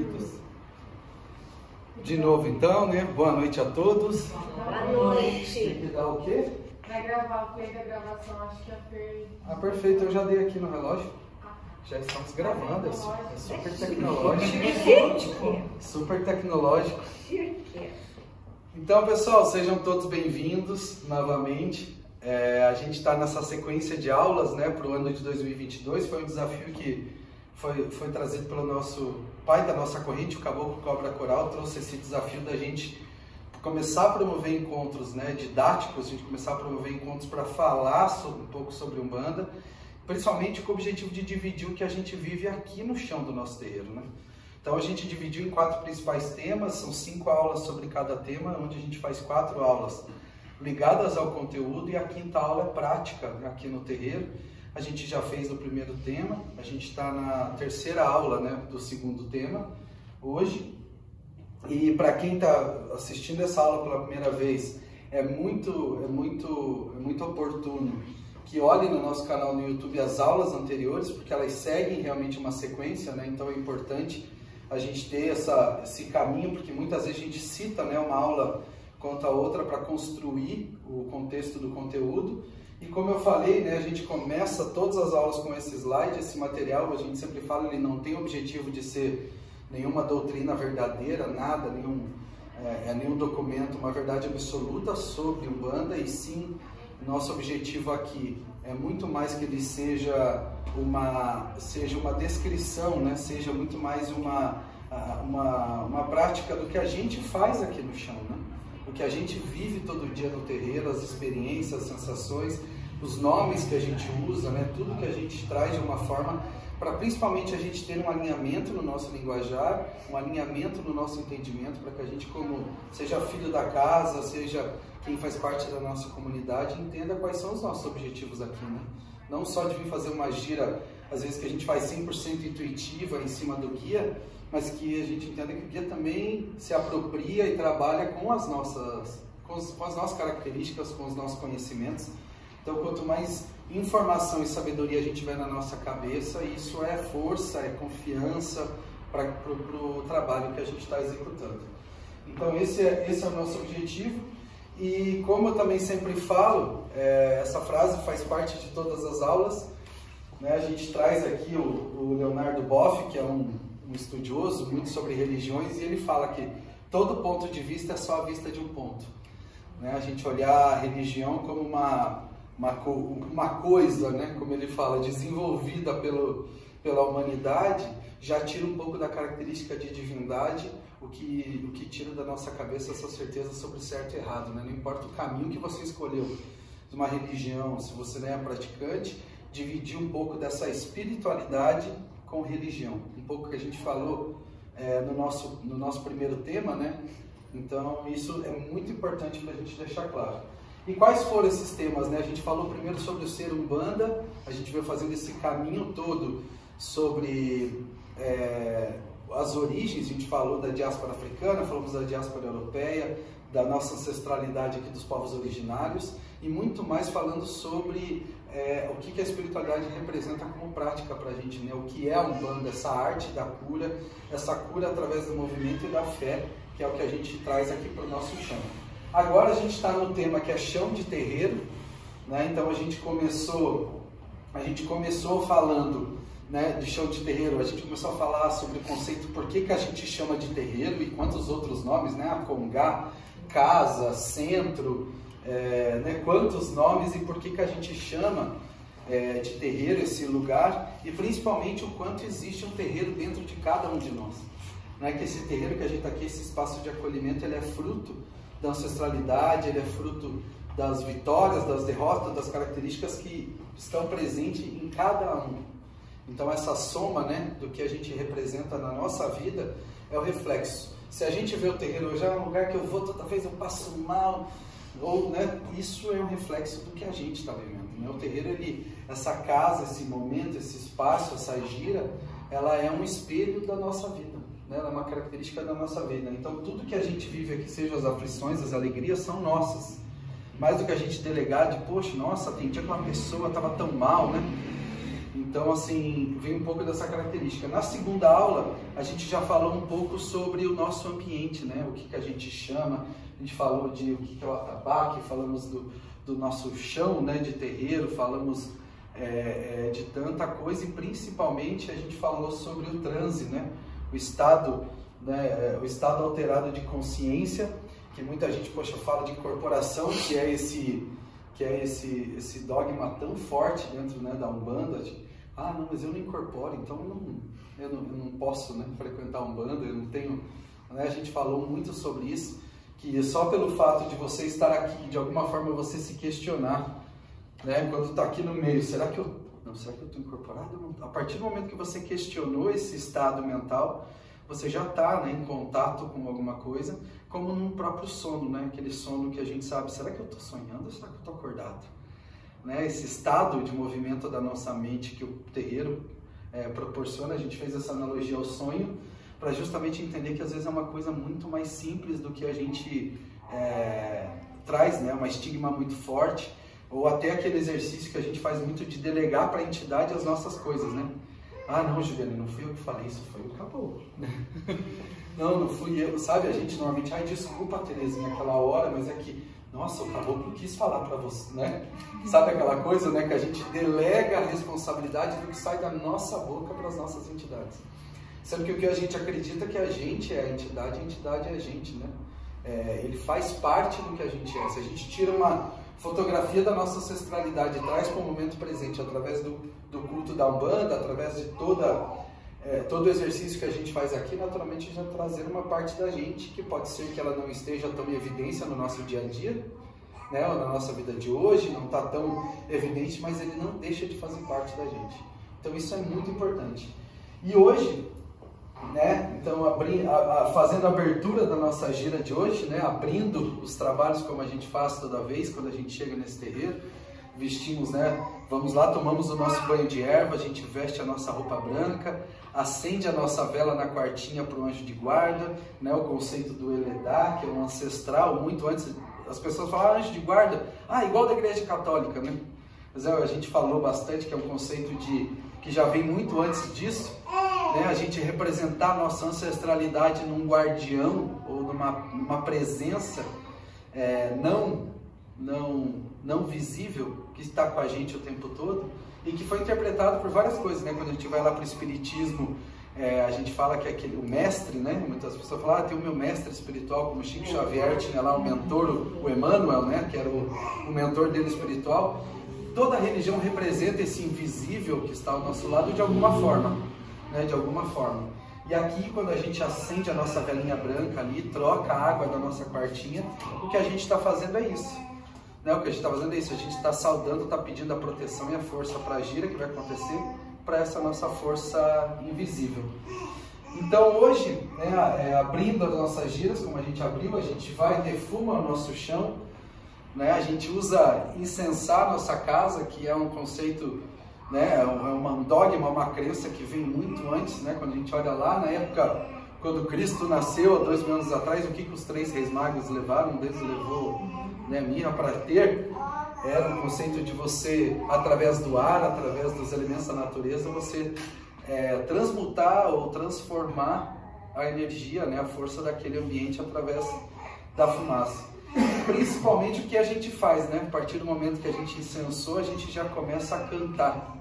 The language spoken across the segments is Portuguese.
queridos. De novo então, né? Boa noite a todos. Boa noite. Tem que dar o quê? Vai gravar o play da gravação, acho que a Fer... Ah, perfeito, eu já dei aqui no relógio. Já estamos gravando, é super tecnológico. Super tecnológico. Então, pessoal, sejam todos bem-vindos novamente. A gente está nessa sequência de aulas, né, para o ano de 2022. Foi um desafio que foi trazido pelo nosso pai da nossa corrente, o Caboclo Cobra Coral. Trouxe esse desafio da gente começar a promover encontros, né, didáticos, a gente começar a promover encontros para falar um pouco sobre Umbanda, principalmente com o objetivo de dividir o que a gente vive aqui no chão do nosso terreiro, né? Então a gente dividiu em 4 principais temas, são 5 aulas sobre cada tema, onde a gente faz 4 aulas ligadas ao conteúdo e a 5ª aula é prática aqui no terreiro. A gente já fez o primeiro tema, a gente está na 3ª aula, né, do 2º tema hoje. E para quem está assistindo essa aula pela primeira vez, é muito oportuno que olhe no nosso canal no YouTube as aulas anteriores, porque elas seguem realmente uma sequência, né? Então é importante a gente ter esse caminho, porque muitas vezes a gente cita, né, uma aula contra a outra para construir o contexto do conteúdo. E como eu falei, né, a gente começa todas as aulas com esse slide, esse material, a gente sempre fala, ele não tem o objetivo de ser nenhuma doutrina verdadeira, nada, nenhum documento, uma verdade absoluta sobre Umbanda, e sim, nosso objetivo aqui é muito mais que ele seja uma descrição, né? Seja muito mais uma prática do que a gente faz aqui no chão, né? O que a gente vive todo dia no terreiro, as experiências, as sensações, os nomes que a gente usa, né? Tudo que a gente traz de uma forma para principalmente a gente ter um alinhamento no nosso linguajar, um alinhamento no nosso entendimento, para que a gente, como seja filho da casa, seja quem faz parte da nossa comunidade, entenda quais são os nossos objetivos aqui, né? Não só de vir fazer uma gira, às vezes que a gente faz 100% intuitiva em cima do guia, mas que a gente entenda que o guia também se apropria e trabalha com as nossas características, com os nossos conhecimentos. Então, quanto mais informação e sabedoria a gente tiver na nossa cabeça, isso é força, é confiança para o trabalho que a gente está executando. Então, esse é o nosso objetivo. E como eu também sempre falo, essa frase faz parte de todas as aulas, né? A gente traz aqui o Leonardo Boff, que é um estudioso muito sobre religiões, e ele fala que todo ponto de vista é só a vista de um ponto, né? A gente olhar a religião como uma coisa, né, como ele fala, desenvolvida pela humanidade, já tira um pouco da característica de divindade, o que tira da nossa cabeça essa certeza sobre certo e errado, né? Não importa o caminho que você escolheu de uma religião, se você não é praticante, dividir um pouco dessa espiritualidade com religião, um pouco que a gente falou no nosso primeiro tema, né? Então isso é muito importante para a gente deixar claro. E quais foram esses temas, né? A gente falou primeiro sobre o ser Umbanda, a gente veio fazendo esse caminho todo sobre as origens, a gente falou da diáspora africana, falamos da diáspora europeia, da nossa ancestralidade aqui dos povos originários, e muito mais falando sobre o que a espiritualidade representa como prática para a gente, né? O que é a Umbanda, essa arte da cura, essa cura através do movimento e da fé, que é o que a gente traz aqui para o nosso chão. Agora a gente está no tema que é chão de terreiro, né? Então a gente começou falando, né, de chão de terreiro, a gente começou a falar sobre o conceito, por que a gente chama de terreiro e quantos outros nomes, né? Acongá, casa, centro, né? Quantos nomes e por que a gente chama de terreiro esse lugar, e principalmente o quanto existe um terreiro dentro de cada um de nós, né? Que esse terreiro que a gente está aqui, esse espaço de acolhimento, ele é fruto da ancestralidade, ele é fruto das vitórias, das derrotas, das características que estão presentes em cada um. Então essa soma, né, do que a gente representa na nossa vida é o reflexo. Se a gente vê o terreiro hoje, é um lugar que eu vou, toda vez eu passo mal, ou, né, isso é um reflexo do que a gente está vivendo, né? O terreiro, essa casa, esse momento, esse espaço, essa gira, ela é um espelho da nossa vida. Ela é uma característica da nossa vida. Então tudo que a gente vive aqui, seja as aflições, as alegrias, são nossas. Mais do que a gente delegar de, poxa, nossa, tem dia que uma pessoa estava tão mal, né? Então, assim, vem um pouco dessa característica. Na segunda aula, a gente já falou um pouco sobre o nosso ambiente, né? O que a gente chama, a gente falou de o que é o atabaque, falamos do nosso chão, né, de terreiro, falamos de tanta coisa, e principalmente a gente falou sobre o transe, né? O estado alterado de consciência, que muita gente, poxa, fala de incorporação, que é esse dogma tão forte dentro, né, da Umbanda, de, não, mas eu não incorporo, então eu não posso, né, frequentar a Umbanda, eu não tenho, né, a gente falou muito sobre isso, que só pelo fato de você estar aqui, de alguma forma você se questionar, né, quando está aqui no meio, será que eu estou incorporado? A partir do momento que você questionou esse estado mental, você já está, né, em contato com alguma coisa, como no próprio sono, né? Aquele sono que a gente sabe, será que eu estou sonhando ou será que eu estou acordado? Né? Esse estado de movimento da nossa mente que o terreiro proporciona, a gente fez essa analogia ao sonho, para justamente entender que às vezes é uma coisa muito mais simples do que a gente traz, né? Uma estigma muito forte, ou até aquele exercício que a gente faz muito de delegar para a entidade as nossas coisas, né? Não, Juliana, não fui eu que falei isso, foi o caboclo. Não fui eu, sabe? A gente normalmente, desculpa, Terezinha, aquela hora, mas é que, nossa, o caboclo quis falar para você, né? Sabe aquela coisa, né? Que a gente delega a responsabilidade do que sai da nossa boca para as nossas entidades. Sendo que o que a gente acredita é que a gente é a entidade é a gente, né? Ele faz parte do que a gente é. Se a gente tira uma fotografia da nossa ancestralidade e traz para o momento presente, através do culto da Umbanda, através de todo o exercício que a gente faz aqui, naturalmente já trazer uma parte da gente, que pode ser que ela não esteja tão em evidência no nosso dia a dia, né, ou na nossa vida de hoje, não está tão evidente, mas ele não deixa de fazer parte da gente. Então isso é muito importante. E hoje, né, então fazendo a abertura da nossa gira de hoje, né, abrindo os trabalhos como a gente faz toda vez quando a gente chega nesse terreiro, vestimos, né, vamos lá, tomamos o nosso banho de erva, a gente veste a nossa roupa branca, acende a nossa vela na quartinha para o anjo de guarda, né, o conceito do Eledá, que é um ancestral, muito antes, as pessoas falam, anjo de guarda, igual da igreja católica, né, mas a gente falou bastante que é um conceito que já vem muito antes disso, né, a gente representar a nossa ancestralidade num guardião ou numa presença não visível, que está com a gente o tempo todo e que foi interpretado por várias coisas, né? Quando a gente vai lá para o espiritismo, a gente fala que é o mestre, né? Muitas pessoas falam, tem o meu mestre espiritual, como Chico Xavier tinha lá o mentor, o Emmanuel, né? Que era o mentor dele espiritual. Toda religião representa esse invisível que está ao nosso lado de alguma forma, né? De alguma forma. E aqui, quando a gente acende a nossa velinha branca ali, troca a água da nossa quartinha, o que a gente está fazendo é isso. Né? O que a gente está fazendo é isso, a gente está saudando, está pedindo a proteção e a força para a gira que vai acontecer, para essa nossa força invisível. Então hoje, né, abrindo as nossas giras, como a gente abriu, a gente vai, defuma o nosso chão, né? A gente usa incensar a nossa casa, que é um conceito, né, um dogma, uma crença que vem muito antes, né? Quando a gente olha lá, na época, quando Cristo nasceu, há 2000 anos atrás, o que os 3 reis magos levaram? Um deles levou, né, mirra para ter, era um conceito de você, através do ar, através dos elementos da natureza, você transmutar ou transformar a energia, né, a força daquele ambiente através da fumaça. Principalmente o que a gente faz, né? A partir do momento que a gente incensou, a gente já começa a cantar.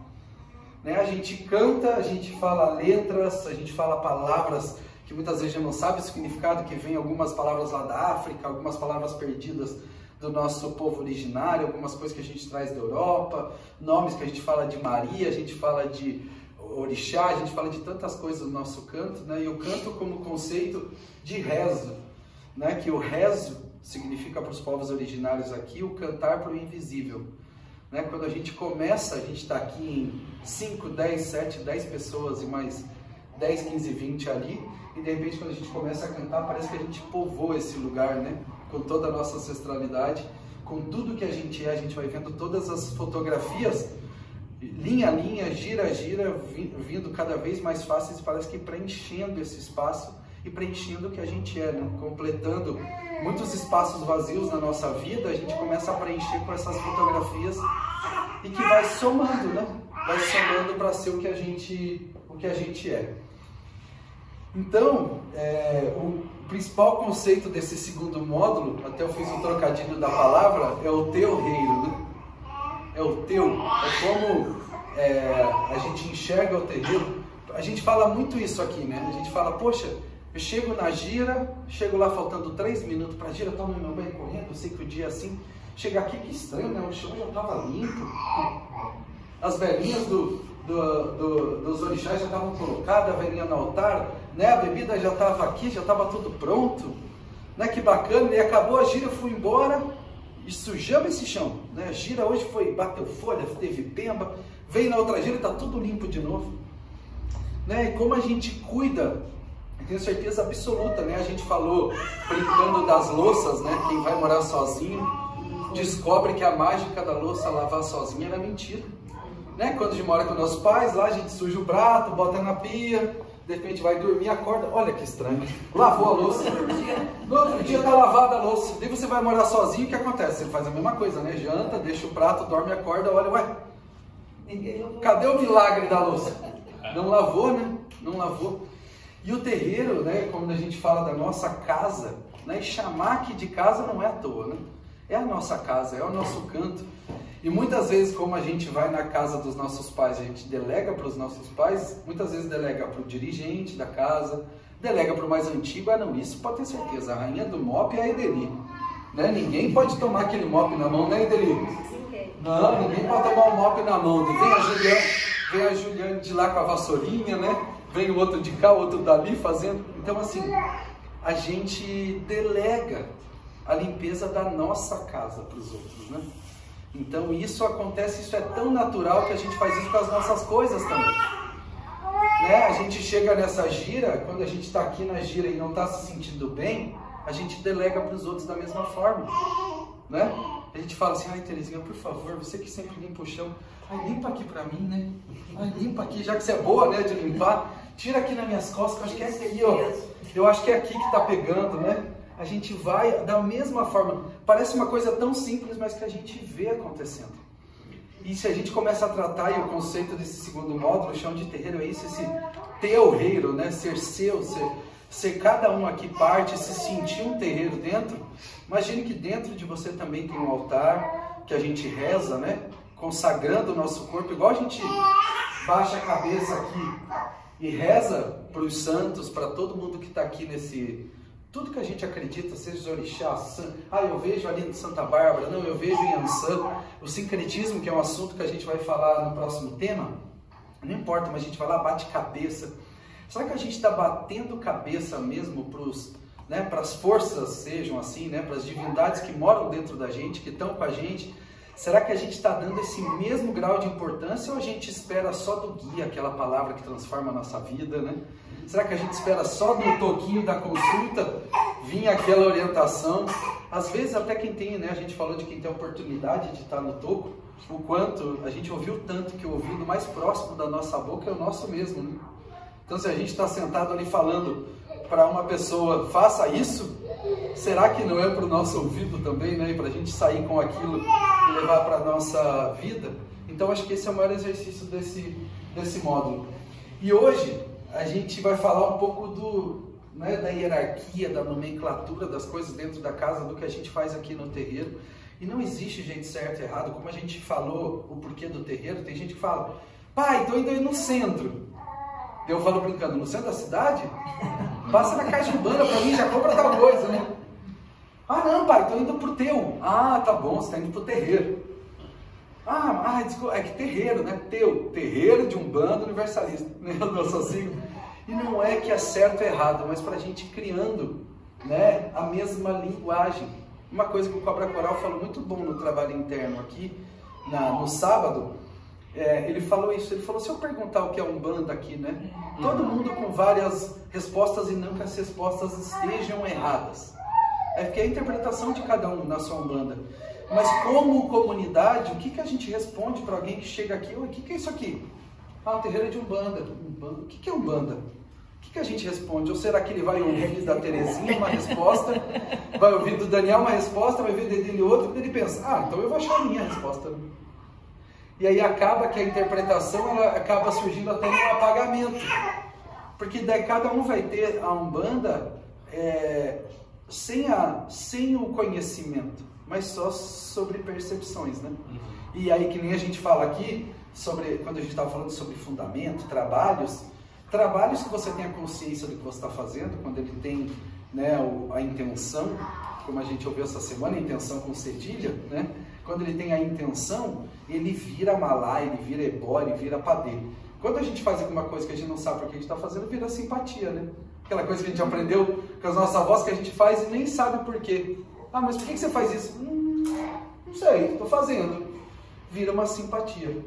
Né? A gente canta, a gente fala letras, a gente fala palavras que muitas vezes já não sabe o significado, que vem algumas palavras lá da África, algumas palavras perdidas do nosso povo originário, algumas coisas que a gente traz da Europa, nomes que a gente fala de Maria, a gente fala de orixá, a gente fala de tantas coisas no nosso canto, né? E o canto como conceito de rezo, né? Que o rezo significa para os povos originários aqui o cantar para o invisível. Né? Quando a gente começa, a gente está aqui em 5, 10, 7, 10 pessoas e mais 10, 15, 20 ali, e de repente quando a gente começa a cantar, parece que a gente povoa esse lugar, né? Com toda a nossa ancestralidade, com tudo que a gente vai vendo todas as fotografias, linha a linha, gira a gira, vindo cada vez mais fáceis, parece que preenchendo esse espaço e preenchendo o que a gente é, né? Completando muitos espaços vazios na nossa vida, a gente começa a preencher com essas fotografias e que vai somando, né? vai somando para ser o que a gente é. Então, o principal conceito desse segundo módulo, até eu fiz um trocadilho da palavra, é o teu-reiro, né? É o teu, é como a gente enxerga o terreiro. A gente fala muito isso aqui, né? A gente fala, poxa, eu chego na gira, chego lá faltando 3 minutos para a gira, tomo meu banho correndo, eu sei que o dia é assim, chega aqui, que estranho, né? O chão já estava limpo, as velhinhas dos orixás já estavam colocadas, a velhinha no altar, né? A bebida já estava aqui, já estava tudo pronto, né? Que bacana, e acabou a gira, eu fui embora e sujamos esse chão, né? A gira hoje bateu folha, teve pemba, veio na outra gira e está tudo limpo de novo, né? E como a gente cuida, eu tenho certeza absoluta, né? A gente falou, brincando das louças, né? Quem vai morar sozinho descobre que a mágica da louça lavar sozinha era mentira, né? Quando a gente mora com nossos pais, lá a gente suja o prato, bota na pia, de repente vai dormir, acorda, olha que estranho, lavou a louça, no outro dia tá lavada a louça, daí você vai morar sozinho, o que acontece? Você faz a mesma coisa, né? Janta, deixa o prato, dorme, acorda, olha, ué, cadê o milagre da louça? Não lavou, né? Não lavou. E o terreiro, né, como a gente fala da nossa casa, né, e chamar aqui de casa não é à toa, né? É a nossa casa, é o nosso canto. E muitas vezes, como a gente vai na casa dos nossos pais, a gente delega para os nossos pais, muitas vezes delega para o dirigente da casa, delega para o mais antigo. Ah não, isso pode ter certeza, a rainha do mop é a Edeli, né? Ninguém pode tomar aquele mop na mão, né, Edeli? Não, ninguém pode tomar um mop na mão. Vem a Juliane de lá com a vassourinha, né? Vem o outro de cá, o outro dali fazendo. Então assim, a gente delega a limpeza da nossa casa para os outros, né? Então isso acontece, isso é tão natural que a gente faz isso com as nossas coisas também, né? A gente chega nessa gira, quando a gente está aqui na gira e não está se sentindo bem, a gente delega para os outros da mesma forma, né? A gente fala assim, ai Terezinha, por favor, você que sempre limpa o chão, ai limpa aqui para mim, né? Ai limpa aqui, já que você é boa, né, de limpar, tira aqui nas minhas costas, que eu acho que é aqui, ó, eu acho que é aqui que está pegando, né? A gente vai da mesma forma, parece uma coisa tão simples, mas que a gente vê acontecendo. E se a gente começa a tratar, e o conceito desse segundo módulo, chão de terreiro, é isso, esse teu-reiro, né? Ser seu, ser cada um aqui parte, se sentir um terreiro dentro. Imagine que dentro de você também tem um altar, que a gente reza, né? Consagrando o nosso corpo, igual a gente baixa a cabeça aqui e reza para os santos, para todo mundo que está aqui nesse... Tudo que a gente acredita, seja os orixás, eu vejo ali em Santa Bárbara, não, eu vejo em Ançã, o sincretismo, que é um assunto que a gente vai falar no próximo tema, não importa, mas a gente vai lá, bate cabeça. Será que a gente está batendo cabeça mesmo para as forças, sejam assim, né, para as divindades que moram dentro da gente, que estão com a gente? Será que a gente está dando esse mesmo grau de importância ou a gente espera só do guia, aquela palavra que transforma a nossa vida, né? Será que a gente espera só do toquinho da consulta vir aquela orientação? Às vezes até quem tem, né? A gente falou de quem tem a oportunidade de estar no toco, o quanto a gente ouviu tanto que o ouvido mais próximo da nossa boca é o nosso mesmo, né? Então se a gente está sentado ali falando para uma pessoa, faça isso, será que não é para o nosso ouvido também, né? Para a gente sair com aquilo e levar para a nossa vida? Então acho que esse é o maior exercício desse módulo. E hoje a gente vai falar um pouco da hierarquia, da nomenclatura das coisas dentro da casa, do que a gente faz aqui no terreiro. E não existe jeito certo e errado, como a gente falou o porquê do terreiro. Tem gente que fala, pai, estou indo aí no centro. Eu falo brincando, no centro da cidade? Passa na caixa de banda para mim, já compra tal coisa, né? Ah não, pai, estou indo pro teu. Ah, tá bom, você está indo pro terreiro. Desculpa, é que terreiro, né? Terreiro de Umbanda Universalista, né? Eu sou assim. E não é que é certo ou errado, mas para a gente criando, né, a mesma linguagem. Uma coisa que o Cobra Coral falou muito bom no trabalho interno aqui, no sábado, ele falou isso, ele falou, se eu perguntar o que é Umbanda aqui, né? Todo mundo com várias respostas e não que as respostas estejam erradas. É porque é a interpretação de cada um na sua Umbanda. Mas como comunidade, o que a gente responde para alguém que chega aqui? O que é isso aqui? Ah, o terreiro é de Umbanda. O que é Umbanda? O que a gente responde? Ou será que ele vai ouvir da Terezinha uma resposta, vai ouvir do Daniel uma resposta, vai ouvir dele outra, e ele pensa, então eu vou achar a minha resposta. E aí acaba que a interpretação ela acaba surgindo até no apagamento. Porque daí cada um vai ter a Umbanda sem o conhecimento, mas só sobre percepções, né? E aí que nem a gente fala aqui, quando a gente estava falando sobre fundamento, trabalhos que você tem a consciência do que você está fazendo, quando ele tem, né, a intenção, como a gente ouviu essa semana, a intenção com cedilha, né? Quando ele tem a intenção, ele vira malá, ele vira ebó, ele vira padê. Quando a gente faz alguma coisa que a gente não sabe por que a gente está fazendo, vira simpatia, né? Aquela coisa que a gente aprendeu com as nossas avós que a gente faz e nem sabe por quê. Ah, mas por que você faz isso? Não sei, estou fazendo. Vira uma simpatia.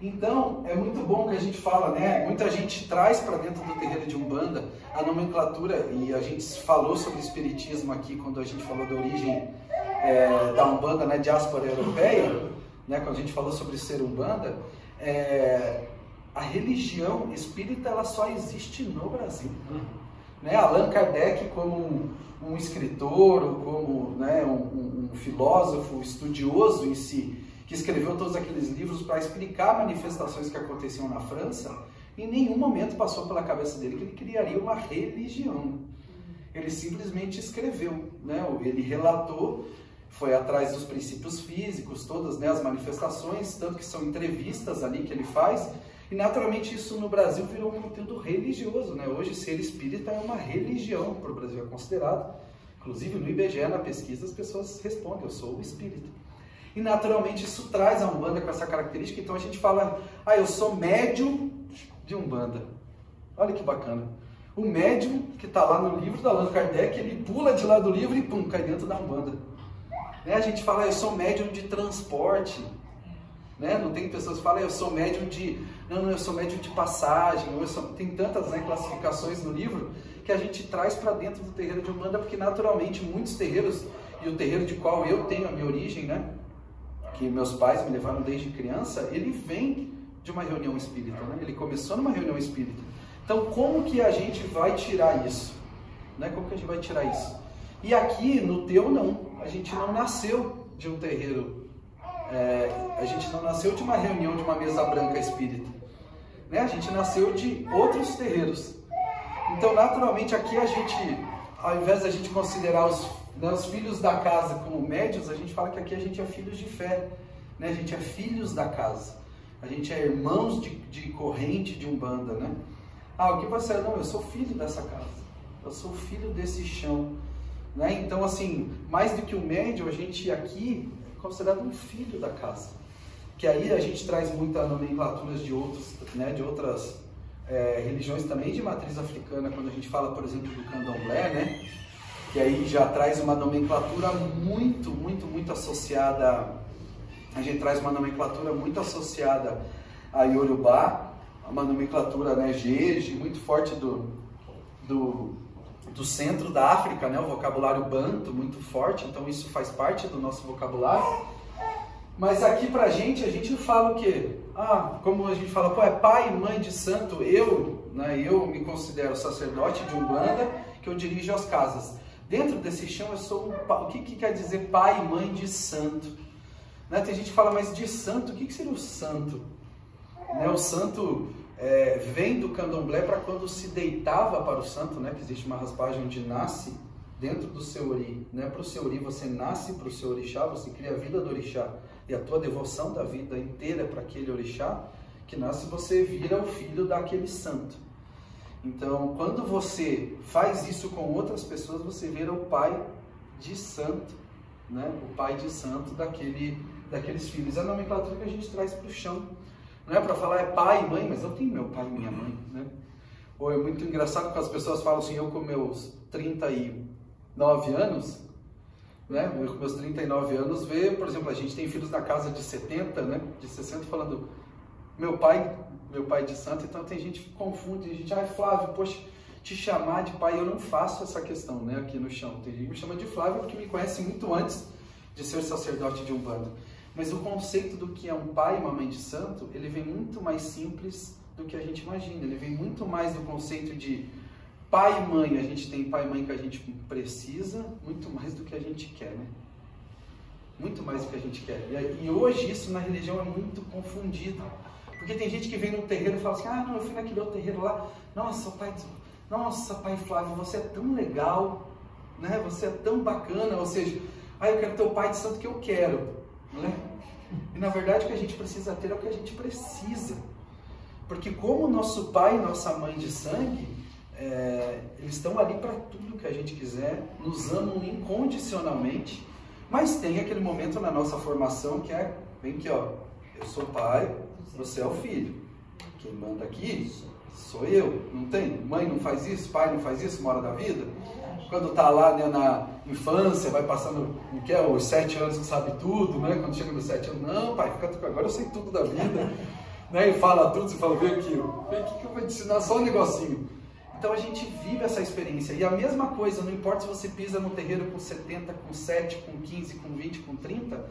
Então, é muito bom que a gente fala, né? Muita gente traz para dentro do terreiro de Umbanda a nomenclatura, e a gente falou sobre espiritismo aqui quando a gente falou da origem da Umbanda, né? Diáspora europeia, né? Quando a gente falou sobre ser Umbanda, a religião espírita ela só existe no Brasil. Né? Allan Kardec, como um escritor, ou como, né, um filósofo estudioso em si, que escreveu todos aqueles livros para explicar manifestações que aconteciam na França, em nenhum momento passou pela cabeça dele que ele criaria uma religião. Ele simplesmente escreveu, né? Ele relatou, foi atrás dos princípios físicos, todas, né, as manifestações, tanto que são entrevistas ali que ele faz, e naturalmente isso no Brasil virou um conteúdo religioso, né? Hoje ser espírita é uma religião, para o Brasil é considerado. Inclusive no IBGE, na pesquisa, as pessoas respondem, eu sou espírita. E naturalmente isso traz a Umbanda com essa característica, então a gente fala, eu sou médium de Umbanda. Olha que bacana. O médium que está lá no livro da Allan Kardec, ele pula de lá do livro e pum, cai dentro da Umbanda. Né? A gente fala, eu sou médium de transporte. Né? Não tem pessoas que falam, eu sou médium de... Não, eu sou médium de passagem. Tem tantas, né, classificações no livro que a gente traz para dentro do terreiro de Umbanda, porque naturalmente muitos terreiros, e o terreiro de qual eu tenho a minha origem, né? Que meus pais me levaram desde criança, ele vem de uma reunião espírita, né? Ele começou numa reunião espírita. Então, como que a gente vai tirar isso? Né? Como que a gente vai tirar isso? E aqui, no teu, não. A gente não nasceu de um terreiro, a gente não nasceu de uma reunião, de uma mesa branca espírita. Né? A gente nasceu de outros terreiros. Então, naturalmente, aqui a gente, ao invés da gente considerar os filhos da casa como médios, a gente fala que aqui a gente é filhos de fé, né? A gente é filhos da casa, a gente é irmãos de corrente de Umbanda, né? O que você é? Não, eu sou filho dessa casa, eu sou filho desse chão, né? Então, assim, mais do que um médium, a gente aqui é considerado um filho da casa, que aí a gente traz muitas nomenclaturas de outros, né? De outras religiões também de matriz africana, quando a gente fala, por exemplo, do candomblé, né? Que aí já traz uma nomenclatura muito associada, a gente traz uma nomenclatura muito associada a Yorubá, uma nomenclatura, né, Jeje, muito forte do centro da África, né, o vocabulário banto, muito forte, então isso faz parte do nosso vocabulário. Mas aqui pra gente, a gente fala o quê? Como a gente fala, é pai e mãe de santo, eu me considero sacerdote de Umbanda, que eu dirijo as casas. Dentro desse chão eu sou o que quer dizer pai e mãe de santo? Né? Tem gente que fala, mas de santo, o que seria o santo? Né? O santo vem do candomblé para quando se deitava para o santo, né? Que existe uma raspagem onde nasce dentro do seu ori. Né? Para o seu ori você nasce para o seu orixá, você cria a vida do orixá. E a tua devoção da vida inteira é para aquele orixá que nasce, você vira o filho daquele santo. Então, quando você faz isso com outras pessoas, você vira o pai de santo, né? O pai de santo daqueles filhos. É a nomenclatura que a gente traz para o chão. Não é para falar pai e mãe, mas eu tenho meu pai e minha mãe, né? Ou é muito engraçado que as pessoas falam assim, eu com meus 39 anos, né? Eu com meus 39 anos, por exemplo, a gente tem filhos na casa de 70, né? De 60, falando, meu pai de santo, então tem gente que confunde, a gente, Flávio, poxa, te chamar de pai, eu não faço essa questão, né, aqui no chão. Tem gente que me chama de Flávio porque me conhece muito antes de ser sacerdote de Umbanda. Mas o conceito do que é um pai e uma mãe de santo, ele vem muito mais simples do que a gente imagina. Ele vem muito mais do conceito de pai e mãe. A gente tem pai e mãe que a gente precisa, muito mais do que a gente quer, né? muito mais do que a gente quer. E hoje isso na religião é muito confundido, porque tem gente que vem no terreiro e fala assim, ah, não, eu fui naquele outro terreiro lá, nossa, pai Flávio, você é tão legal, né? Você é tão bacana, ou seja, eu quero ter o pai de santo que eu quero, né? E na verdade o que a gente precisa ter é o que a gente precisa, porque como nosso pai e nossa mãe de sangue, eles estão ali para tudo que a gente quiser, nos amam incondicionalmente, mas tem aquele momento na nossa formação que vem aqui, ó, eu sou pai, você é o filho, quem manda aqui sou eu, não tem? Mãe não faz isso, pai não faz isso, uma hora da vida? Quando está lá, né, na infância, vai passando, os 7 anos que sabe tudo, né? Quando chega nos 7 anos, não, pai, agora eu sei tudo da vida, né? E fala tudo, você fala, vem aqui que eu vou te ensinar só um negocinho. Então a gente vive essa experiência, e a mesma coisa, não importa se você pisa no terreiro com 70, com 7, com 15, com 20, com 30,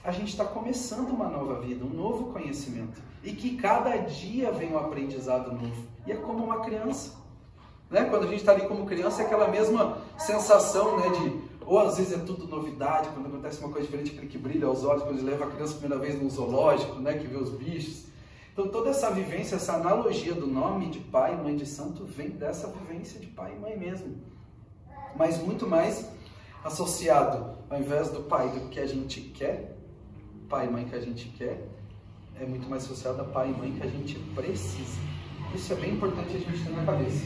a gente está começando uma nova vida, um novo conhecimento, e que cada dia vem um aprendizado novo, e é como uma criança. Né? Quando a gente está ali como criança, é aquela mesma sensação, né, ou às vezes é tudo novidade, quando acontece uma coisa diferente, aquele que brilha aos olhos, quando leva a criança a primeira vez num zoológico, né, que vê os bichos. Então toda essa vivência, essa analogia do nome de pai e mãe de santo vem dessa vivência de pai e mãe mesmo. Mas muito mais associado, ao invés do pai do que a gente quer, pai e mãe que a gente quer, é muito mais associado a pai e mãe que a gente precisa. Isso é bem importante a gente ter na cabeça.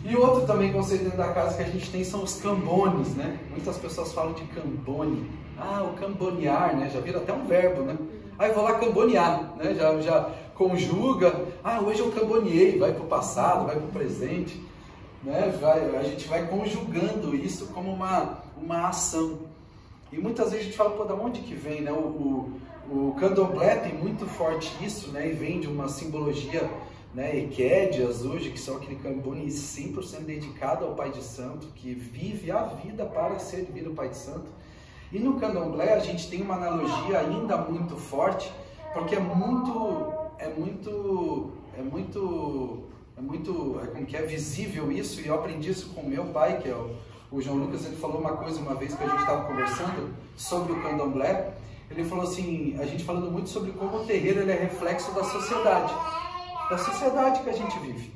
E outro também conceito dentro da casa que a gente tem são os cambones, né? Muitas pessoas falam de cambone. O cambonear, né? Já vira até um verbo, né? Eu vou lá cambonear, né? Já conjuga. Hoje eu camboneei, vai para o passado, vai para o presente, né? A gente vai conjugando isso como uma ação. E muitas vezes a gente fala, da onde que vem, né? O candomblé tem muito forte isso, né? E vem de uma simbologia, né, equédias hoje, que são aquele cambone 100% dedicado ao Pai de Santo, que vive a vida para servir o Pai de Santo. E no candomblé a gente tem uma analogia ainda muito forte, porque é visível isso, e eu aprendi isso com o meu pai, que é o João Lucas. Ele falou uma coisa uma vez que a gente estava conversando sobre o candomblé. Ele falou assim, a gente falando muito sobre como o terreiro ele é reflexo da sociedade que a gente vive.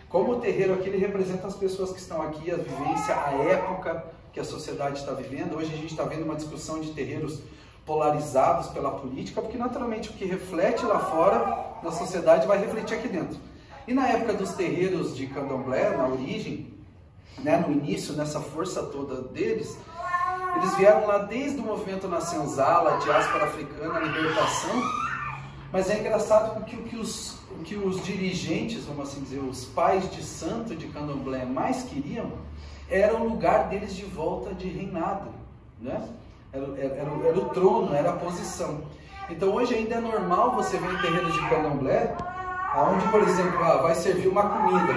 Como o terreiro aqui ele representa as pessoas que estão aqui, a vivência, a época que a sociedade está vivendo. Hoje a gente está vendo uma discussão de terreiros polarizados pela política, porque naturalmente o que reflete lá fora na sociedade vai refletir aqui dentro. E na época dos terreiros de candomblé, na origem, né, no início, nessa força toda deles, eles vieram lá desde o movimento na senzala, a diáspora africana, a libertação. Mas é engraçado porque o que os dirigentes, vamos assim dizer, os pais de santo de candomblé mais queriam era o lugar deles de volta de reinado, né? Era o trono, era a posição. Então hoje ainda é normal você ver em terreiros de candomblé, onde, por exemplo, vai servir uma comida,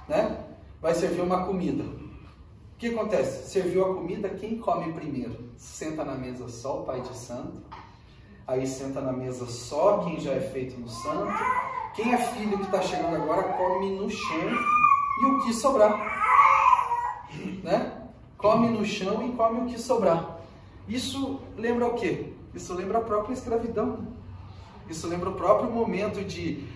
né? Vai servir uma comida. O que acontece? Serviu a comida, quem come primeiro? Senta na mesa só o pai de santo, aí senta na mesa só quem já é feito no santo, quem é filho que está chegando agora come no chão e o que sobrar, né? Come no chão e come o que sobrar. Isso lembra o quê? Isso lembra a própria escravidão. Isso lembra o próprio momento de...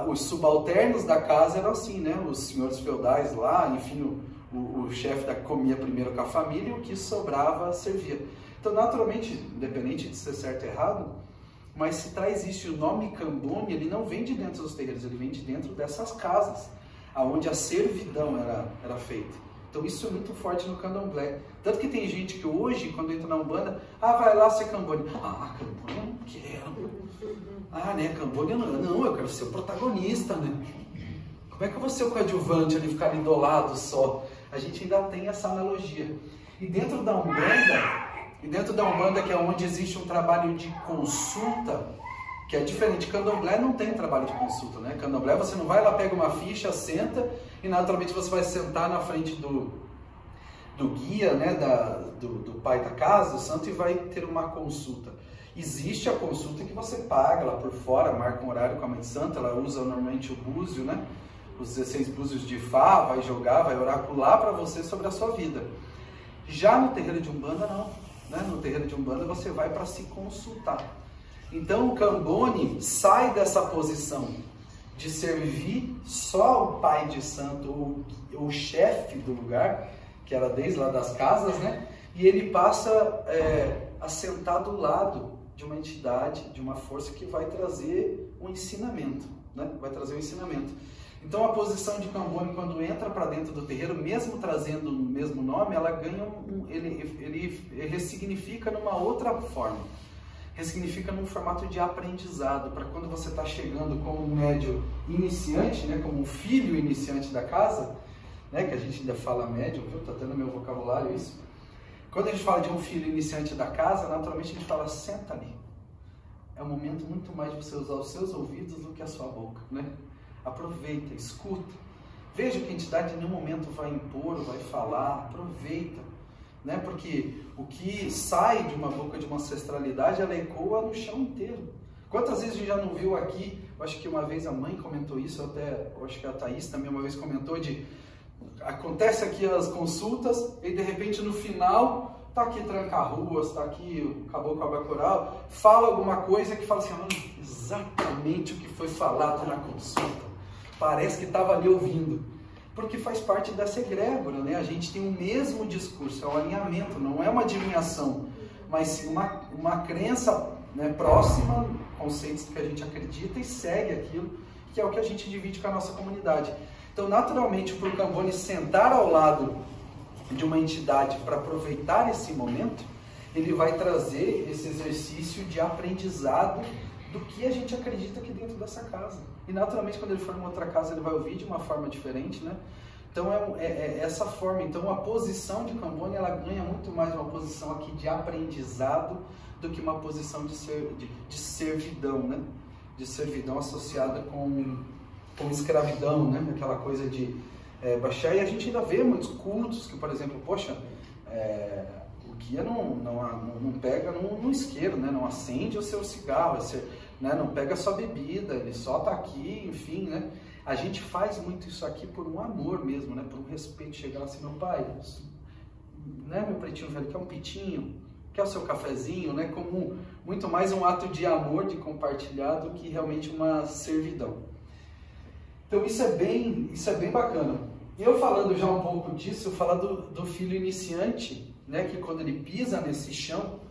os subalternos da casa eram assim, né? Os senhores feudais lá, enfim, o chefe comia primeiro com a família e o que sobrava servia. Então, naturalmente, independente de ser certo ou errado, mas se existe o nome cambone, ele não vem de dentro dos terreiros, ele vem de dentro dessas casas, onde a servidão era feita. Então isso é muito forte no candomblé. Tanto que tem gente que hoje, quando entra na Umbanda, vai lá ser cambone. Cambone eu não quero. Né, cambone não, eu quero ser o protagonista, né? Como é que eu vou ser o coadjuvante ali, ficar ali do lado só? A gente ainda tem essa analogia. E dentro da Umbanda, que é onde existe um trabalho de consulta, que é diferente. Candomblé não tem trabalho de consulta, né? Candomblé você não vai lá, pega uma ficha, senta e naturalmente você vai sentar na frente do guia, né? Do pai da casa, do santo, e vai ter uma consulta. Existe a consulta que você paga lá por fora, marca um horário com a mãe de santo, ela usa normalmente o búzio, né? Os 16 búzios de Fá, vai jogar, vai oracular para você sobre a sua vida. Já no terreiro de Umbanda, não. né? No terreiro de Umbanda você vai para se consultar. Então o Cambone sai dessa posição de servir só o pai de santo, ou o chefe do lugar, que era desde lá das casas, né? E ele passa a sentar do lado de uma entidade, de uma força que vai trazer um ensinamento, né? Vai trazer um ensinamento. Então a posição de Cambone, quando entra para dentro do terreiro, mesmo trazendo o mesmo nome, ela ganha ele ressignifica numa outra forma. Ressignifica num formato de aprendizado, para quando você está chegando como um médium iniciante, né, como um filho iniciante da casa, né, que a gente ainda fala médium, viu? Está tendo no meu vocabulário isso. Quando a gente fala de um filho iniciante da casa, naturalmente a gente fala, senta ali. É um momento muito mais de você usar os seus ouvidos do que a sua boca, né? Aproveita, escuta. Veja que a entidade em nenhum momento vai impor, vai falar, aproveita. Né? Porque o que sai de uma boca de uma ancestralidade, ela ecoa no chão inteiro. Quantas vezes a gente já não viu aqui, eu acho que uma vez a mãe comentou isso, eu acho que a Thaís também uma vez comentou, acontece aqui as consultas e de repente no final, tá aqui Tranca-Ruas, tá aqui o Caboclo Abacural, fala alguma coisa que fala assim, exatamente o que foi falado na consulta, parece que estava ali ouvindo. Porque faz parte dessa egrégora, né? A gente tem o mesmo discurso, é o alinhamento, não é uma adivinhação, mas sim uma crença, né, próxima, conceitos que a gente acredita e segue aquilo, que é o que a gente divide com a nossa comunidade. Então, naturalmente, para o Cambone sentar ao lado de uma entidade para aproveitar esse momento, ele vai trazer esse exercício de aprendizado do que a gente acredita aqui dentro dessa casa. E naturalmente quando ele for em outra casa ele vai ouvir de uma forma diferente, né? Então é essa forma. Então a posição de Cambone, ela ganha muito mais uma posição aqui de aprendizado do que uma posição de servidão, né? De servidão associada com escravidão, né? Aquela coisa de baixar. E a gente ainda vê muitos cultos que, por exemplo, poxa, o guia não pega no isqueiro, né? Não acende o seu cigarro, né? Não pega a sua bebida, ele só está aqui, enfim, né? A gente faz muito isso aqui por um amor mesmo, né? Por um respeito, chegar assim, meu pai, né? Meu pretinho velho, quer um pitinho? Quer o seu cafezinho, né? Como muito mais um ato de amor, de compartilhar, do que realmente uma servidão. Então isso é bem bacana. E eu falando já um pouco disso, eu falar do filho iniciante, né? Que quando ele pisa nesse chão,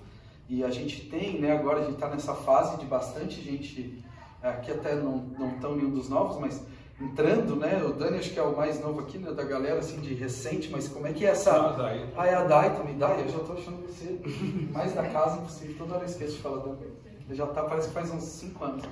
e a gente tem, né, agora a gente está nessa fase de bastante gente, aqui até não estão nenhum dos novos, mas entrando, né, o Dani acho que é o mais novo aqui, né, da galera, assim, de recente, mas como é que é essa... é a Dai também, Dai, eu já estou achando que você mais da casa impossível, toda hora eu esqueço de falar da Dai, já tá, parece que faz uns 5 anos.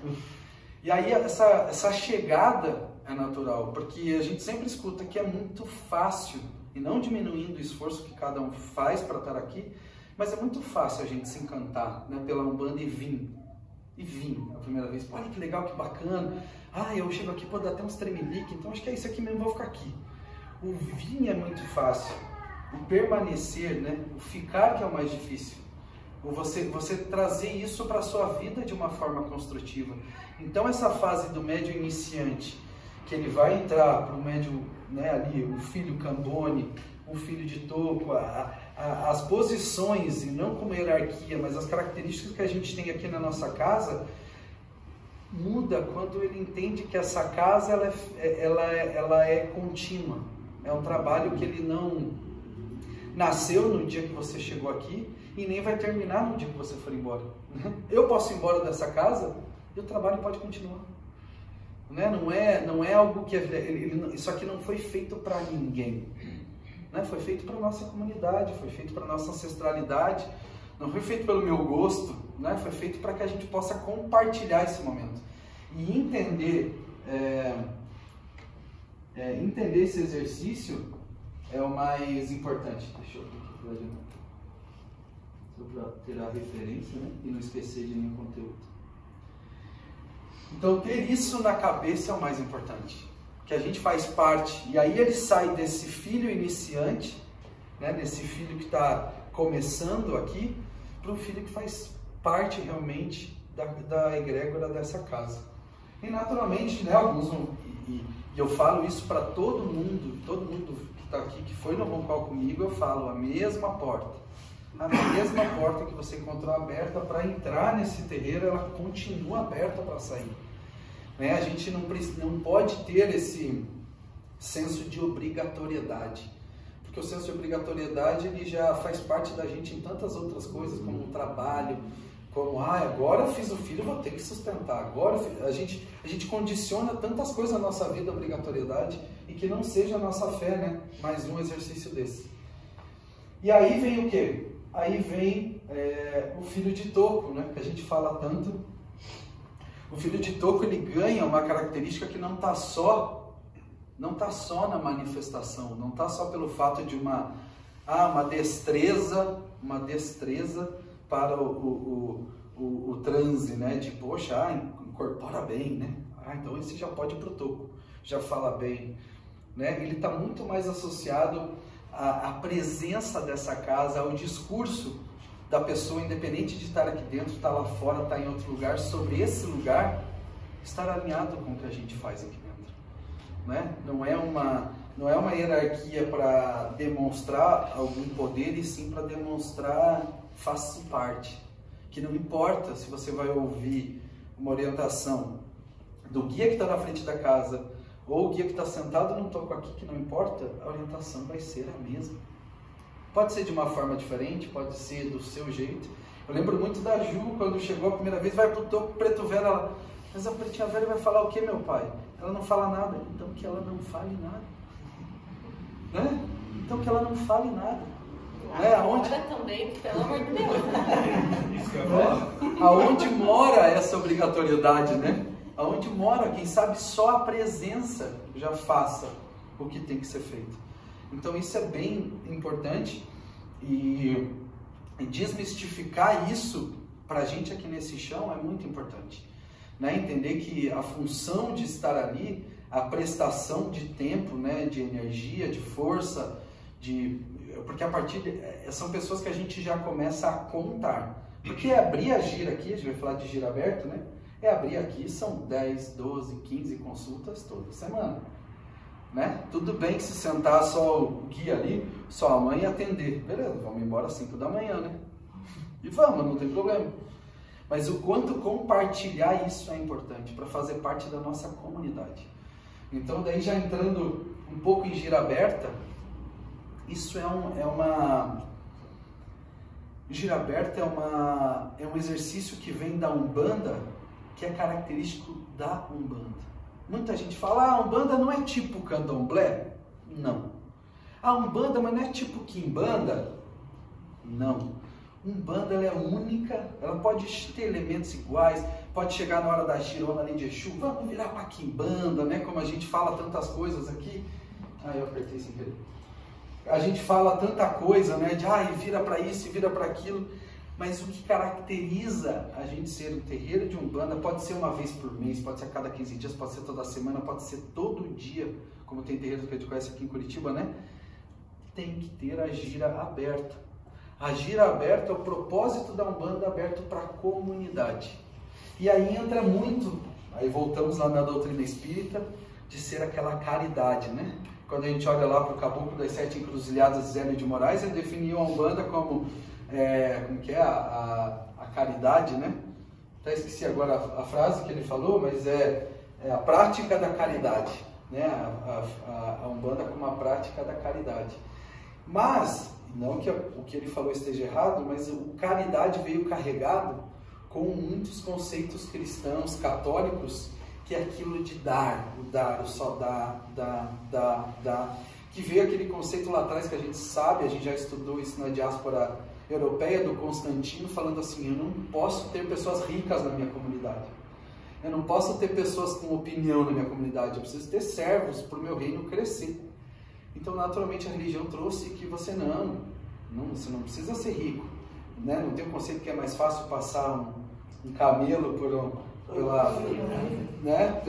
E aí essa chegada é natural, porque a gente sempre escuta que é muito fácil, e não diminuindo o esforço que cada um faz para estar aqui, mas é muito fácil a gente se encantar, né, pela Umbanda e vir a primeira vez. Olha que legal, que bacana. Eu chego aqui, pô, dá até uns tremelique, então acho que é isso aqui mesmo, vou ficar aqui. O vir é muito fácil. O permanecer, né, o ficar que é o mais difícil. Você trazer isso para a sua vida de uma forma construtiva. Então essa fase do médium iniciante, que ele vai entrar para o médium, né, ali, o filho Cambone, o filho de toco, as posições, e não como hierarquia, mas as características que a gente tem aqui na nossa casa, muda quando ele entende que essa casa ela é contínua. É um trabalho que ele não nasceu no dia que você chegou aqui e nem vai terminar no dia que você for embora. Eu posso ir embora dessa casa e o trabalho pode continuar. Né? Não é algo que... isso aqui não foi feito para ninguém. Né? Foi feito para a nossa comunidade, foi feito para a nossa ancestralidade, não foi feito pelo meu gosto, né? Foi feito para que a gente possa compartilhar esse momento. E entender esse exercício é o mais importante. Deixa eu ver aqui para ter a referência, né? E não esquecer de nenhum conteúdo. Então ter isso na cabeça é o mais importante. Que a gente faz parte, e aí ele sai desse filho iniciante, né, desse filho que está começando aqui, para um filho que faz parte realmente da egrégora dessa casa. E naturalmente, né, alguns, e eu falo isso para todo mundo que está aqui, que foi no vocal comigo, eu falo a mesma porta. a mesma porta que você encontrou aberta para entrar nesse terreiro, ela continua aberta para sair. Né? A gente não pode ter esse senso de obrigatoriedade, porque o senso de obrigatoriedade ele já faz parte da gente em tantas outras coisas, como o trabalho, como agora fiz o filho, vou ter que sustentar, agora a gente condiciona tantas coisas na nossa vida, a obrigatoriedade, e que não seja a nossa fé, né? Mais um exercício desse. E aí vem o quê? Aí vem o filho de toco, né? Que a gente fala tanto. O filho de toco ele ganha uma característica que não está só na manifestação, não está só pelo fato de uma destreza para o transe, né? De, poxa, incorpora bem, né? Então esse já pode ir pro toco, já fala bem, né? Ele está muito mais associado à presença dessa casa, ao discurso da pessoa, independente de estar aqui dentro, estar lá fora, estar em outro lugar, sobre esse lugar, estar alinhado com o que a gente faz aqui dentro, né? Não é uma hierarquia para demonstrar algum poder, e sim para demonstrar faço parte, que não importa se você vai ouvir uma orientação do guia que está na frente da casa ou o guia que está sentado num toco aqui, que não importa, a orientação vai ser a mesma. Pode ser de uma forma diferente, pode ser do seu jeito. Eu lembro muito da Ju, quando chegou a primeira vez, vai pro toco preto velho, ela, mas a pretinha velha vai falar o que, meu pai? Ela não fala nada, então que ela não fale nada, né? Então que ela não fale nada. Aonde também, pelo amor de Deus. Aonde mora essa obrigatoriedade, né? Aonde mora, quem sabe só a presença já faça o que tem que ser feito. Então isso é bem importante, e desmistificar isso para a gente aqui nesse chão é muito importante, né? Entender que a função de estar ali, a prestação de tempo, né? De energia, de força, porque a partir são pessoas que a gente já começa a contar. Porque abrir a gira aqui, a gente vai falar de gira aberto, né? Abrir aqui são 10, 12, 15 consultas toda semana, né? Tudo bem que se sentar só o guia ali, só a mãe atender, beleza, vamos embora às 5 da manhã, né? E vamos, não tem problema. Mas o quanto compartilhar isso é importante para fazer parte da nossa comunidade. Então daí já entrando um pouco em gira aberta, isso gira aberta é um exercício que vem da Umbanda, que é característico da Umbanda. Muita gente fala, a Umbanda não é tipo Candomblé? Não. A Umbanda, mas não é tipo Quimbanda? Não. Umbanda ela é única, ela pode ter elementos iguais, pode chegar na hora da girona ali de Exu, vamos virar para Quimbanda, né? Como a gente fala tantas coisas aqui. Eu apertei sem querer. A gente fala tanta coisa, né? De vira para isso e vira para aquilo. Mas o que caracteriza a gente ser um terreiro de Umbanda pode ser uma vez por mês, pode ser a cada 15 dias, pode ser toda semana, pode ser todo dia, como tem terreiros que a gente conhece aqui em Curitiba, né? Tem que ter a gira aberta. A gira aberta é o propósito da Umbanda aberto para a comunidade. E aí entra muito, aí voltamos lá na doutrina espírita, de ser aquela caridade, né? Quando a gente olha lá para o Caboclo das Sete Encruzilhadas, Zélio de Moraes, ele definiu a Umbanda como a caridade, né? Até esqueci agora a frase que ele falou, mas é a prática da caridade, né? A Umbanda como a prática da caridade. Mas, não que o que ele falou esteja errado, mas o caridade veio carregado com muitos conceitos cristãos, católicos, que é aquilo de dar, o só dar, que veio aquele conceito lá atrás que a gente sabe, a gente já estudou isso na diáspora europeia do Constantino, falando assim, eu não posso ter pessoas ricas na minha comunidade, eu não posso ter pessoas com opinião na minha comunidade, eu preciso ter servos para o meu reino crescer. Então naturalmente a religião trouxe que você você não precisa ser rico, né? Não tem um conceito que é mais fácil passar um camelo pela agulha,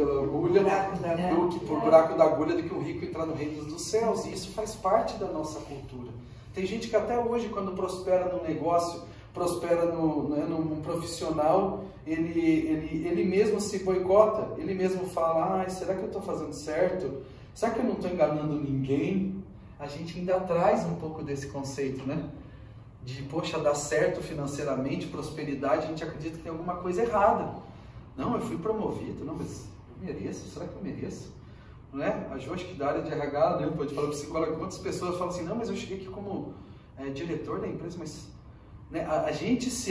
por buraco da agulha, do que o rico entrar no reino dos céus. E isso faz parte da nossa cultura. Tem gente que até hoje, quando prospera num negócio, prospera num profissional, ele mesmo se boicota, ele mesmo fala, será que eu estou fazendo certo? Será que eu não estou enganando ninguém? A gente ainda traz um pouco desse conceito, né? poxa, dar certo financeiramente, prosperidade, a gente acredita que tem alguma coisa errada. Não, eu fui promovido, não, mas eu mereço, será que eu mereço? Não é? A Jo, acho que da área de RH, né, pode falar psicóloga, quantas pessoas falam assim, não, mas eu cheguei aqui como diretor da empresa, mas né, a gente se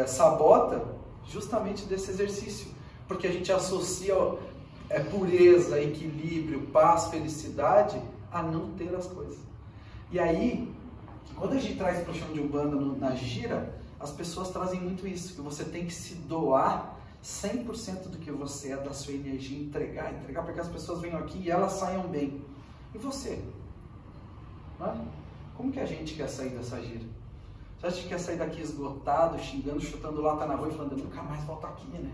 sabota justamente desse exercício, porque a gente associa pureza, equilíbrio, paz, felicidade a não ter as coisas. E aí, quando a gente traz para o chão de Umbanda na gira, as pessoas trazem muito isso, que você tem que se doar 100% do que você é, da sua energia, entregar para que as pessoas venham aqui e elas saiam bem. E você? Não é? Como que a gente quer sair dessa gira? Você acha que quer sair daqui esgotado, xingando, chutando lata na rua e falando, nunca mais volto aqui, né?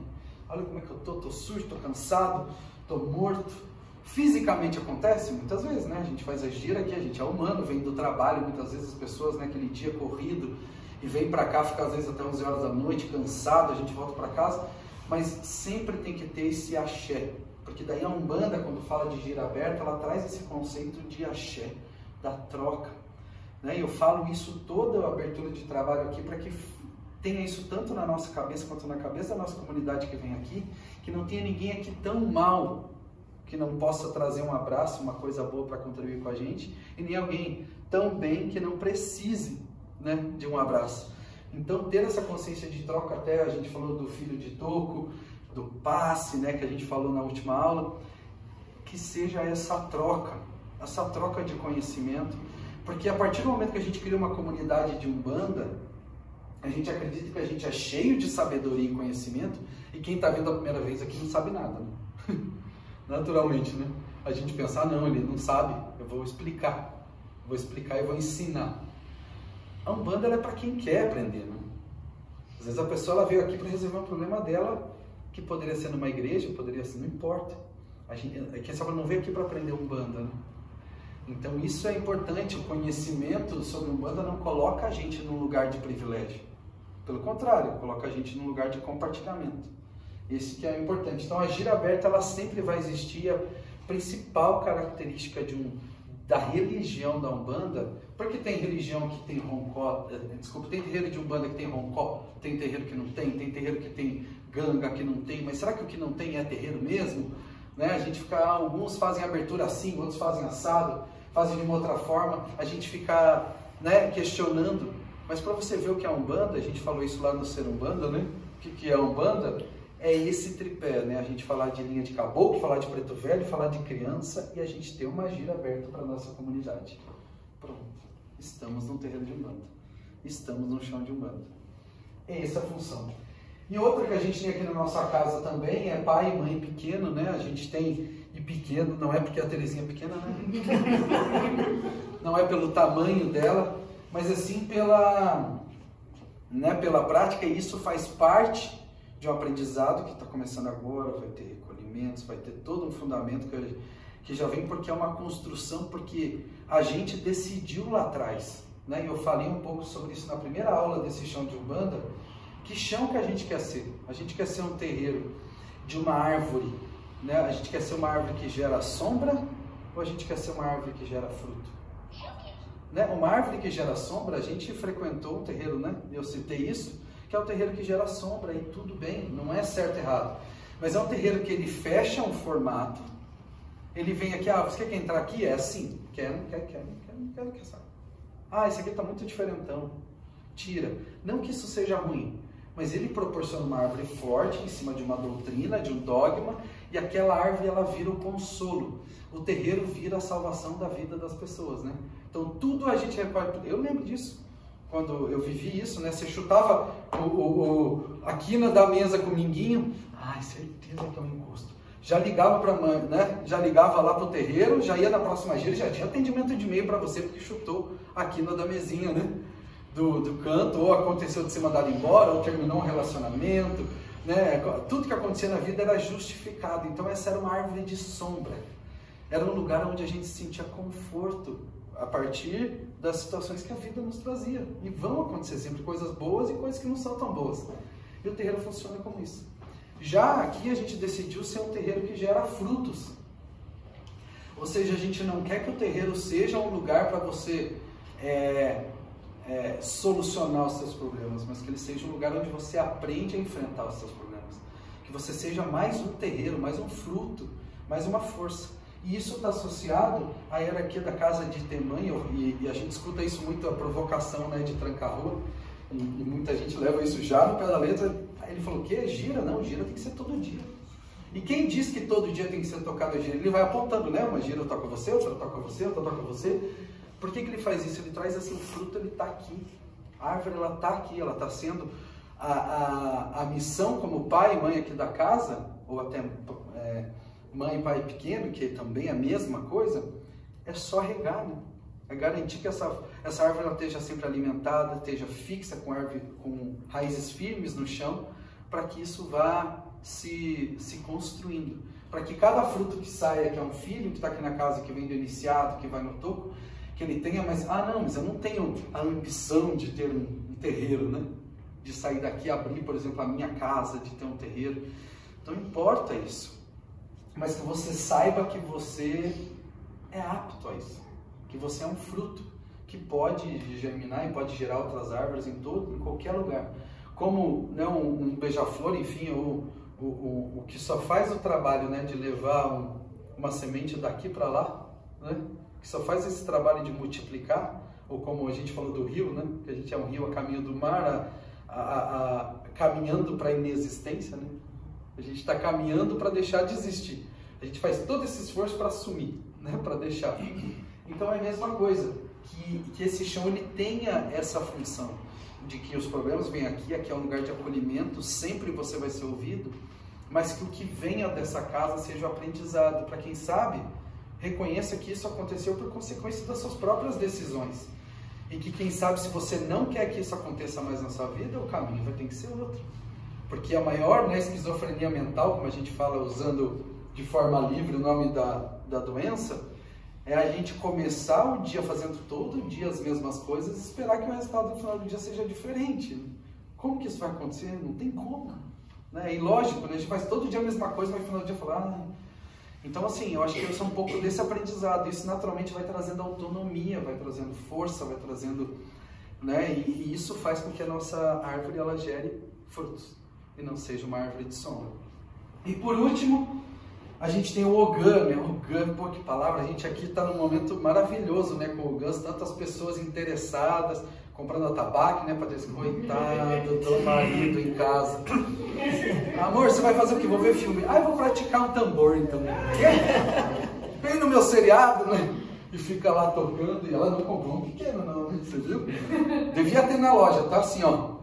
Olha como é que eu tô sujo, tô cansado, tô morto. Fisicamente acontece muitas vezes, né? A gente faz a gira aqui, a gente é humano, vem do trabalho, muitas vezes as pessoas, né, aquele dia corrido, e vem para cá, fica às vezes até 11 horas da noite, cansado, a gente volta para casa, mas sempre tem que ter esse axé, porque daí a Umbanda, quando fala de gira aberta, ela traz esse conceito de axé, da troca, né? E eu falo isso toda a abertura de trabalho aqui, para que tenha isso tanto na nossa cabeça, quanto na cabeça da nossa comunidade que vem aqui, que não tenha ninguém aqui tão mal, que não possa trazer um abraço, uma coisa boa para contribuir com a gente, e nem alguém tão bem que não precise, né, de um abraço. Então, ter essa consciência de troca, até a gente falou do filho de toco, do passe, né, que a gente falou na última aula, que seja essa troca de conhecimento, porque a partir do momento que a gente cria uma comunidade de Umbanda, a gente acredita que a gente é cheio de sabedoria e conhecimento, e quem está vendo a primeira vez aqui não sabe nada, né? Naturalmente, né? A gente pensa, não, ele não sabe, eu vou explicar e vou ensinar. A Umbanda ela é para quem quer aprender, né? Às vezes a pessoa ela veio aqui para resolver um problema dela, que poderia ser numa igreja, poderia ser, não importa. Quem sabe não veio aqui para aprender Umbanda, né? Então isso é importante, o conhecimento sobre Umbanda não coloca a gente num lugar de privilégio. Pelo contrário, coloca a gente num lugar de compartilhamento. Esse que é importante. Então a gira aberta ela sempre vai existir. A principal característica da religião da Umbanda, porque tem religião que tem roncó, tem terreiro de Umbanda que tem roncó, tem terreiro que não tem terreiro que tem ganga que não tem, mas será que o que não tem é terreiro mesmo? Né? A gente fica, alguns fazem abertura assim, outros fazem assado, fazem de uma outra forma, a gente fica, né, questionando, mas para você ver o que é a Umbanda, a gente falou isso lá no Ser Umbanda, né? O que é a Umbanda? É esse tripé, né? A gente falar de linha de caboclo, falar de preto velho, falar de criança e a gente ter uma gira aberta para a nossa comunidade. Pronto. Estamos num terreno de Umbanda. Estamos no chão de Umbanda. É essa a função. E outra que a gente tem aqui na nossa casa também é pai e mãe pequeno, né? A gente tem, e pequeno, não é porque a Terezinha é pequena, né? Não é pelo tamanho dela, mas assim pela prática, e isso faz parte de um aprendizado que está começando agora, vai ter recolhimentos, vai ter todo um fundamento que já vem porque é uma construção, porque a gente decidiu lá atrás, né? Eu falei um pouco sobre isso na primeira aula desse chão de Umbanda, que chão que a gente quer ser? A gente quer ser um terreiro de uma árvore, né? A gente quer ser uma árvore que gera sombra ou a gente quer ser uma árvore que gera fruto? Né? Uma árvore que gera sombra, a gente frequentou um terreiro, né? Eu citei isso, que é o terreiro que gera sombra, e tudo bem, não é certo e errado. Mas é um terreiro que ele fecha um formato, ele vem aqui, você quer entrar aqui? É assim, quer, sabe? Esse aqui está muito diferentão, tira. Não que isso seja ruim, mas ele proporciona uma árvore forte em cima de uma doutrina, de um dogma, e aquela árvore ela vira o consolo. O terreiro vira a salvação da vida das pessoas, né? Então tudo a gente recorda. Eu lembro disso. Quando eu vivi isso, né? Você chutava a quina da mesa com o minguinho, certeza que é um encosto. Já ligava para mãe, né? Já ligava lá para o terreiro, já ia na próxima gira, já tinha atendimento de e-mail para você, porque chutou a quina da mesinha, né? Do canto, ou aconteceu de ser mandado embora, ou terminou um relacionamento, né? Tudo que acontecia na vida era justificado. Então essa era uma árvore de sombra. Era um lugar onde a gente sentia conforto a partir das situações que a vida nos trazia. E vão acontecer sempre coisas boas e coisas que não são tão boas. E o terreiro funciona como isso. Já aqui a gente decidiu ser um terreiro que gera frutos. Ou seja, a gente não quer que o terreiro seja um lugar para você solucionar os seus problemas, mas que ele seja um lugar onde você aprende a enfrentar os seus problemas. Que você seja mais um terreiro, mais um fruto, mais uma força. E isso está associado à hierarquia da casa de Temã, e a gente escuta isso muito, a provocação, né, de tranca-rua, e muita gente leva isso já no pé da letra. Aí ele falou, o quê? Gira? Não, gira tem que ser todo dia. E quem diz que todo dia tem que ser tocado a gira? Ele vai apontando, né? Uma gira toca você, outra toca você, outra toca você. Por que ele faz isso? Ele traz assim, o fruto ele está aqui. A árvore ela está aqui, ela está sendo a missão como pai e mãe aqui da casa, ou até mãe e pai pequeno, que também é a mesma coisa, é só regar, né? É garantir que essa árvore ela esteja sempre alimentada, esteja fixa com raízes firmes no chão, para que isso vá se construindo. Para que cada fruto que saia, que é um filho que está aqui na casa, que vem do iniciado, que vai no toco, que ele tenha, mas eu não tenho a ambição de ter um terreiro, né? De sair daqui, abrir, por exemplo, a minha casa, de ter um terreiro. Não importa isso. Mas que você saiba que você é apto a isso. Que você é um fruto que pode germinar e pode gerar outras árvores em qualquer lugar. Como, né, um beija-flor, enfim, o que só faz o trabalho, né, de levar uma semente daqui para lá, né? Que só faz esse trabalho de multiplicar, ou como a gente falou do rio, né? Que a gente é um rio a caminho do mar, caminhando para a inexistência, né? A gente está caminhando para deixar de existir. A gente faz todo esse esforço para assumir, né? Para deixar. Então é a mesma coisa, que esse chão ele tenha essa função de que os problemas vêm aqui é um lugar de acolhimento, sempre você vai ser ouvido, mas que o que venha dessa casa seja o aprendizado, para quem sabe, reconheça que isso aconteceu por consequência das suas próprias decisões. E que quem sabe, se você não quer que isso aconteça mais na sua vida, o caminho vai ter que ser outro. Porque a maior, né, esquizofrenia mental, como a gente fala, usando de forma livre o nome da doença, é a gente começar o dia fazendo todo dia as mesmas coisas e esperar que o resultado no final do dia seja diferente. Como que isso vai acontecer? Não tem como. Né? E lógico, né? A gente faz todo dia a mesma coisa, mas no final do dia falar... Então, assim, eu acho que isso é um pouco desse aprendizado. Isso naturalmente vai trazendo autonomia, vai trazendo força, vai trazendo... Né? E isso faz com que a nossa árvore ela gere frutos e não seja uma árvore de sombra. E por último, a gente tem o Ogã, né? Ogã, pô, que palavra. A gente aqui está num momento maravilhoso, né? Com o Ogã, tantas pessoas interessadas, comprando atabaque, né? Para dizer, coitado do marido em casa. Amor, você vai fazer o quê? Vou ver filme. Ah, eu vou praticar um tambor, então. Bem no meu seriado, né? E fica lá tocando, e ela não comprou um pequeno, não, né? Você viu? Devia ter na loja, tá assim, ó.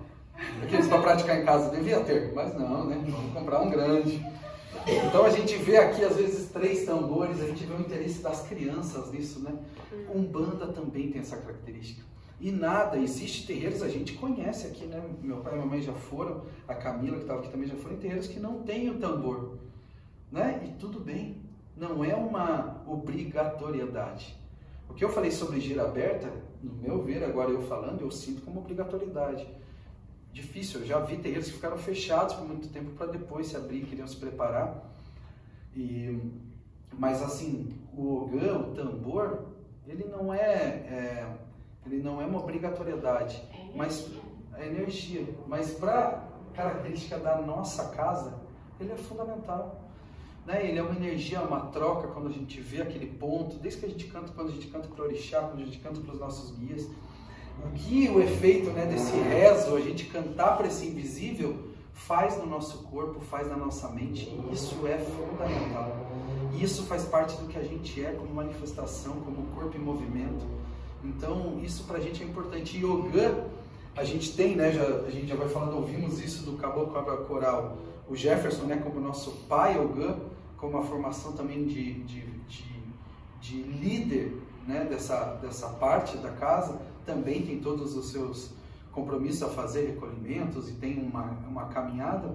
Aqueles para praticar em casa, devia ter, mas não, né? Vamos comprar um grande. Então a gente vê aqui, às vezes, 3 tambores, a gente vê o interesse das crianças nisso, né? Umbanda também tem essa característica. E nada, existe terreiros, a gente conhece aqui, né? Meu pai e minha mãe já foram, a Camila que estava aqui também já foram em terreiros que não tem o tambor, né? E tudo bem, não é uma obrigatoriedade. O que eu falei sobre gira aberta, no meu ver, agora eu falando, eu sinto como obrigatoriedade. Difícil, eu já vi terreiros que ficaram fechados por muito tempo para depois se abrir, queriam se preparar. Mas assim, o Ogã, o tambor, ele não é uma obrigatoriedade, mas é energia. Mas para característica da nossa casa, ele é fundamental. Né? Ele é uma energia, uma troca, quando a gente vê aquele ponto, desde que a gente canta, quando a gente canta para o orixá, quando a gente canta para os nossos guias. O efeito, né, desse rezo, a gente cantar para esse invisível, faz no nosso corpo, faz na nossa mente, e isso é fundamental. E isso faz parte do que a gente é como manifestação, como corpo em movimento. Então, isso pra gente é importante. E Ogã, a gente tem, né, a gente já vai falando, ouvimos isso do Caboclo Coral, o Jefferson, né, como nosso pai Ogã, como a formação também de líder, né, dessa parte da casa, também tem todos os seus compromissos a fazer, recolhimentos, e tem uma caminhada.